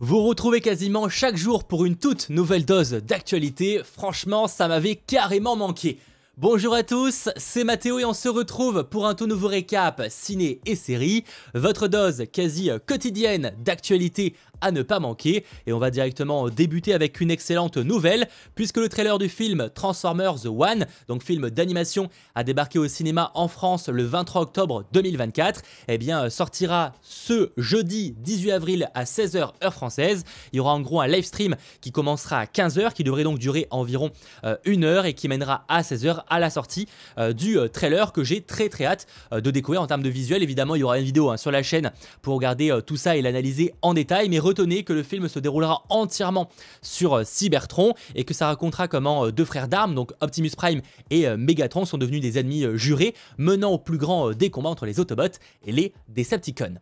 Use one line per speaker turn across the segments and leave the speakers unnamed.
Vous retrouvez quasiment chaque jour pour une toute nouvelle dose d'actualité. Franchement, ça m'avait carrément manqué. Bonjour à tous, c'est Mathéo et on se retrouve pour un tout nouveau récap ciné et série. Votre dose quasi quotidienne d'actualité à ne pas manquer. Et on va directement débuter avec une excellente nouvelle, puisque le trailer du film Transformers One, donc film d'animation, a débarqué au cinéma en France le 23 octobre 2024, eh bien sortira ce jeudi 18 avril à 16h heure française. Il y aura en gros un live stream qui commencera à 15h, qui devrait donc durer environ 1 heure et qui mènera à 16h à la sortie du trailer que j'ai très hâte de découvrir en termes de visuel. Évidemment, il y aura une vidéo sur la chaîne pour regarder tout ça et l'analyser en détail, mais retenez que le film se déroulera entièrement sur Cybertron et que ça racontera comment deux frères d'armes, donc Optimus Prime et Megatron, sont devenus des ennemis jurés, menant au plus grand des combats entre les Autobots et les Decepticons.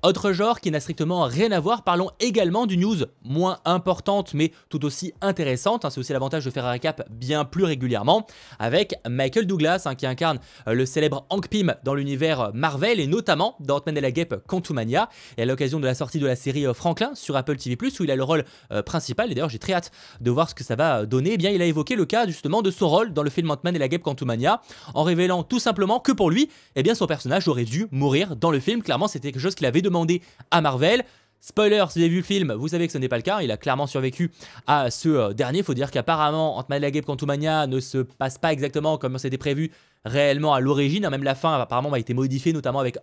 Autre genre qui n'a strictement rien à voir, parlons également d'une news moins importante mais tout aussi intéressante, c'est aussi l'avantage de faire un récap bien plus régulièrement, avec Michael Douglas qui incarne le célèbre Hank Pym dans l'univers Marvel et notamment dans Ant-Man et la Guêpe Quantumania, et à l'occasion de la sortie de la série Franklin sur Apple TV+, où il a le rôle principal, et d'ailleurs j'ai très hâte de voir ce que ça va donner. Eh bien il a évoqué le cas justement de son rôle dans le film Ant-Man et la Guêpe Quantumania, en révélant tout simplement que pour lui, eh bien son personnage aurait dû mourir dans le film. Clairement c'était quelque chose qu'il avait demandé à Marvel. Spoiler, si vous avez vu le film, vous savez que ce n'est pas le cas, il a clairement survécu à ce dernier. Il faut dire qu'apparemment Ant-Man et la Guêpe Quantumania ne se passe pas exactement comme c'était prévu réellement à l'origine, même la fin apparemment a été modifiée, notamment avec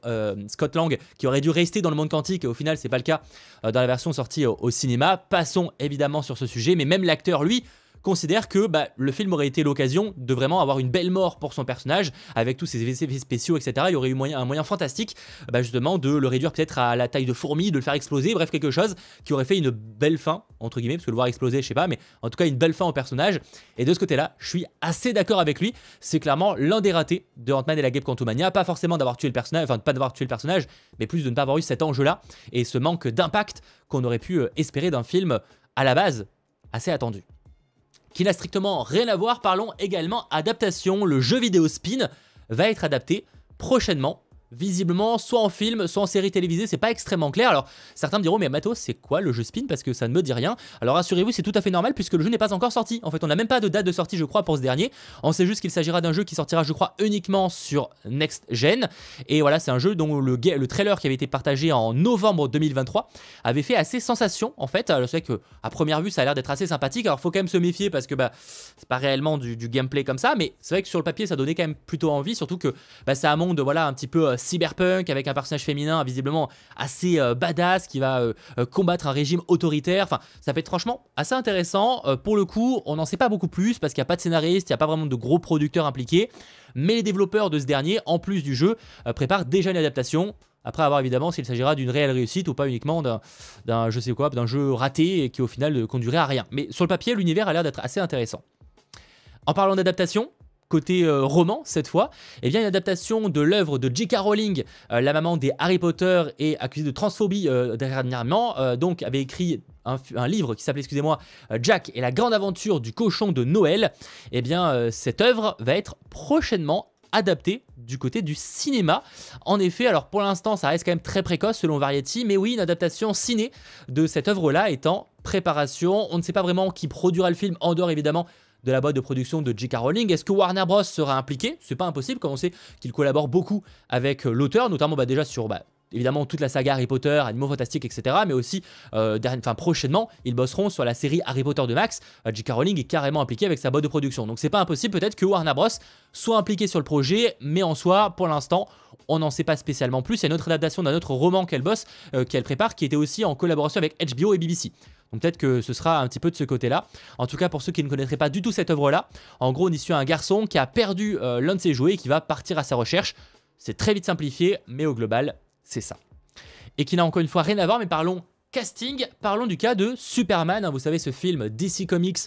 Scott Lang qui aurait dû rester dans le monde quantique, et au final c'est pas le cas dans la version sortie au cinéma. Passons évidemment sur ce sujet, mais même l'acteur lui considère que le film aurait été l'occasion de vraiment avoir une belle mort pour son personnage, avec tous ses effets spéciaux, etc. Il y aurait eu un moyen fantastique justement de le réduire peut-être à la taille de fourmi, de le faire exploser, bref quelque chose qui aurait fait une belle fin, entre guillemets, parce que le voir exploser, je sais pas, mais en tout cas une belle fin au personnage. Et de ce côté-là, je suis assez d'accord avec lui, c'est clairement l'un des ratés de Ant-Man et la Guêpe Quantumania, pas forcément d'avoir tué le personnage, enfin pas d'avoir tué le personnage, mais plus de ne pas avoir eu cet enjeu-là, et ce manque d'impact qu'on aurait pu espérer d'un film à la base assez attendu. Qui n'a strictement rien à voir, parlons également adaptation. Le jeu vidéo Spin va être adapté prochainement, visiblement soit en film, soit en série télévisée, c'est pas extrêmement clair. Alors certains me diront mais Matos, c'est quoi le jeu Spin, parce que ça ne me dit rien. Alors rassurez-vous, c'est tout à fait normal puisque le jeu n'est pas encore sorti. En fait on n'a même pas de date de sortie je crois pour ce dernier. On sait juste qu'il s'agira d'un jeu qui sortira je crois uniquement sur Next Gen. Et voilà, c'est un jeu dont le trailer qui avait été partagé en novembre 2023 avait fait assez sensation en fait. Alors c'est vrai qu'à première vue ça a l'air d'être assez sympathique. Alors faut quand même se méfier parce que c'est pas réellement du gameplay comme ça, mais c'est vrai que sur le papier ça donnait quand même plutôt envie, surtout que c'est un monde voilà un petit peu cyberpunk avec un personnage féminin visiblement assez badass qui va combattre un régime autoritaire. Enfin, ça peut être franchement assez intéressant. Pour le coup, on n'en sait pas beaucoup plus parce qu'il n'y a pas de scénariste, il n'y a pas vraiment de gros producteurs impliqués. Mais les développeurs de ce dernier, en plus du jeu, préparent déjà une adaptation. Après avoir évidemment s'il s'agira d'une réelle réussite ou pas uniquement d'un je sais quoi, d'un jeu raté et qui au final ne conduirait à rien. Mais sur le papier, l'univers a l'air d'être assez intéressant. En parlant d'adaptation, côté roman cette fois, eh bien une adaptation de l'œuvre de J.K. Rowling, la maman des Harry Potter et accusée de transphobie dernièrement, donc avait écrit un livre qui s'appelait, excusez-moi, Jack et la grande aventure du cochon de Noël. Eh bien cette œuvre va être prochainement adaptée du côté du cinéma. En effet, alors pour l'instant ça reste quand même très précoce selon Variety, mais oui, une adaptation ciné de cette œuvre-là est en préparation. On ne sait pas vraiment qui produira le film, en dehors évidemment de la boîte de production de J.K. Rowling. Est-ce que Warner Bros sera impliqué? C'est pas impossible, comme on sait qu'il collabore beaucoup avec l'auteur, notamment déjà sur évidemment toute la saga Harry Potter, Animaux Fantastiques, etc. Mais aussi prochainement, ils bosseront sur la série Harry Potter de Max. J.K. Rowling est carrément impliqué avec sa boîte de production. Donc c'est pas impossible peut-être que Warner Bros soit impliqué sur le projet, mais en soi, pour l'instant, on n'en sait pas spécialement plus. Il y a une autre adaptation d'un autre roman qu'elle bosse, qu'elle prépare, qui était aussi en collaboration avec HBO et BBC. Donc peut-être que ce sera un petit peu de ce côté-là. En tout cas, pour ceux qui ne connaîtraient pas du tout cette œuvre-là, en gros, on y suit un garçon qui a perdu l'un de ses jouets et qui va partir à sa recherche. C'est très vite simplifié, mais au global, c'est ça. Et qui n'a encore une fois rien à voir, mais parlons casting, parlons du cas de Superman. Vous savez, ce film DC Comics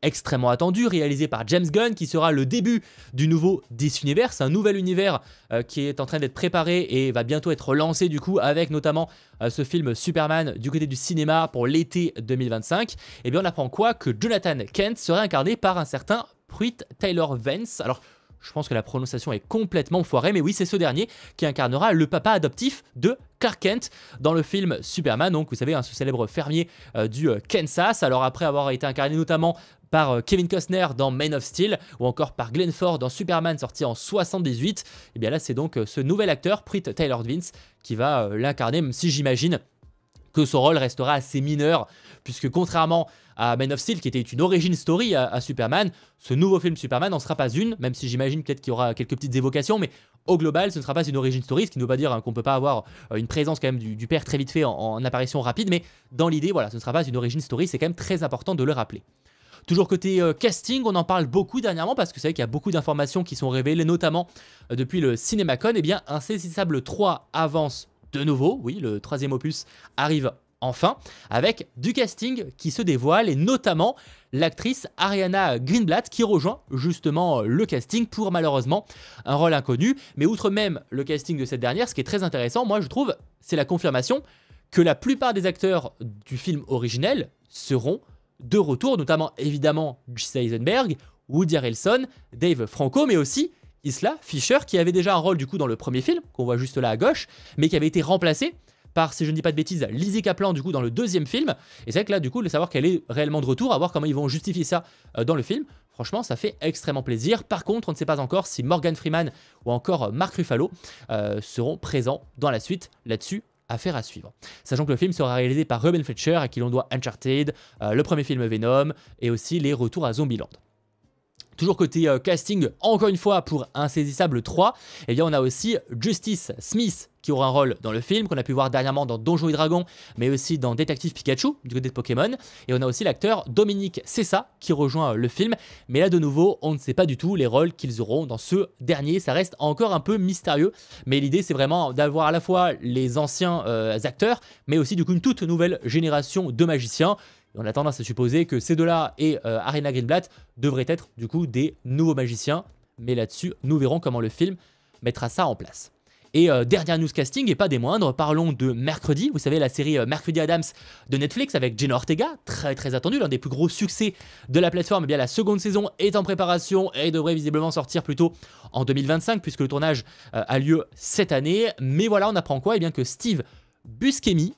extrêmement attendu, réalisé par James Gunn, qui sera le début du nouveau DC Universe, un nouvel univers qui est en train d'être préparé et va bientôt être lancé du coup avec notamment ce film Superman du côté du cinéma pour l'été 2025. Et bien on apprend quoi? Que Jonathan Kent serait incarné par un certain Pruitt Tyler Vance. Alors Je pense que la prononciation est complètement foirée, mais oui, c'est ce dernier qui incarnera le papa adoptif de Clark Kent dans le film Superman, donc vous savez, hein, ce célèbre fermier du Kansas. Alors après avoir été incarné notamment par Kevin Costner dans Man of Steel ou encore par Glenn Ford dans Superman sorti en 78, et bien là c'est donc ce nouvel acteur, Preet Taylor Vince, qui va l'incarner, même si j'imagine que son rôle restera assez mineur, puisque contrairement à Man of Steel, qui était une origin story à Superman, ce nouveau film Superman n'en sera pas une, même si j'imagine peut-être qu'il y aura quelques petites évocations, mais au global, ce ne sera pas une origin story, ce qui ne veut pas dire qu'on ne peut pas avoir une présence quand même du père très vite fait en apparition rapide, mais dans l'idée, voilà, ce ne sera pas une origin story, c'est quand même très important de le rappeler. Toujours côté casting, on en parle beaucoup dernièrement parce que vous savez qu'il y a beaucoup d'informations qui sont révélées, notamment depuis le CinemaCon. Et bien, Insaisissable 3 avance de nouveau, oui, le troisième opus arrive enfin, avec du casting qui se dévoile et notamment l'actrice Ariana Greenblatt qui rejoint justement le casting pour malheureusement un rôle inconnu. Mais outre même le casting de cette dernière, ce qui est très intéressant, moi je trouve, c'est la confirmation que la plupart des acteurs du film originel seront de retour, notamment évidemment Jesse Eisenberg, Woody Harrelson, Dave Franco, mais aussi Isla Fisher qui avait déjà un rôle du coup dans le premier film, qu'on voit juste là à gauche, mais qui avait été remplacé par, si je ne dis pas de bêtises, Lizzie Kaplan du coup dans le deuxième film. Et c'est vrai que là du coup de savoir qu'elle est réellement de retour, à voir comment ils vont justifier ça dans le film, franchement ça fait extrêmement plaisir. Par contre on ne sait pas encore si Morgan Freeman ou encore Mark Ruffalo seront présents dans la suite là-dessus. Affaire à suivre. Sachant que le film sera réalisé par Ruben Fletcher à qui l'on doit Uncharted, le premier film Venom et aussi les retours à Zombieland. Toujours côté casting, encore une fois pour Insaisissable 3, eh bien on a aussi Justice Smith qui aura un rôle dans le film, qu'on a pu voir dernièrement dans Donjons et Dragons, mais aussi dans Détective Pikachu, du côté de Pokémon. Et on a aussi l'acteur Dominique Sessa qui rejoint le film. Mais là de nouveau, on ne sait pas du tout les rôles qu'ils auront dans ce dernier. Ça reste encore un peu mystérieux, mais l'idée c'est vraiment d'avoir à la fois les anciens acteurs, mais aussi du coup une toute nouvelle génération de magiciens. Et on a tendance à supposer que ces deux-là et Ariana Greenblatt devraient être du coup des nouveaux magiciens. Mais là-dessus, nous verrons comment le film mettra ça en place. Et dernière news casting, et pas des moindres, parlons de Mercredi. Vous savez, la série Mercredi Addams de Netflix avec Jenna Ortega, très attendu, l'un des plus gros succès de la plateforme. Eh bien, la seconde saison est en préparation et devrait visiblement sortir plutôt en 2025, puisque le tournage a lieu cette année. Mais voilà, on apprend quoi? Eh bien que Steve Buscemi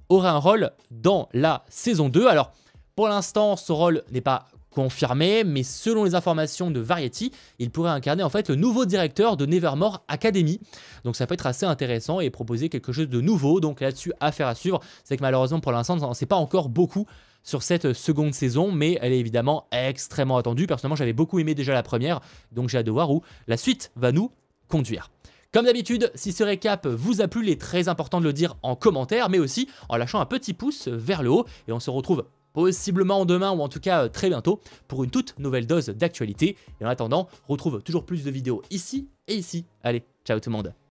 aura un rôle dans la saison 2. Alors, pour l'instant, ce rôle n'est pas confirmé, mais selon les informations de Variety, il pourrait incarner en fait le nouveau directeur de Nevermore Academy. Donc ça peut être assez intéressant et proposer quelque chose de nouveau. Donc là-dessus, affaire à suivre. C'est que malheureusement, pour l'instant, on ne sait pas encore beaucoup sur cette seconde saison, mais elle est évidemment extrêmement attendue. Personnellement, j'avais beaucoup aimé déjà la première, donc j'ai hâte de voir où la suite va nous conduire. Comme d'habitude, si ce récap vous a plu, il est très important de le dire en commentaire, mais aussi en lâchant un petit pouce vers le haut. Et on se retrouve possiblement demain ou en tout cas très bientôt pour une toute nouvelle dose d'actualité. Et en attendant, retrouve toujours plus de vidéos ici et ici. Allez, ciao tout le monde.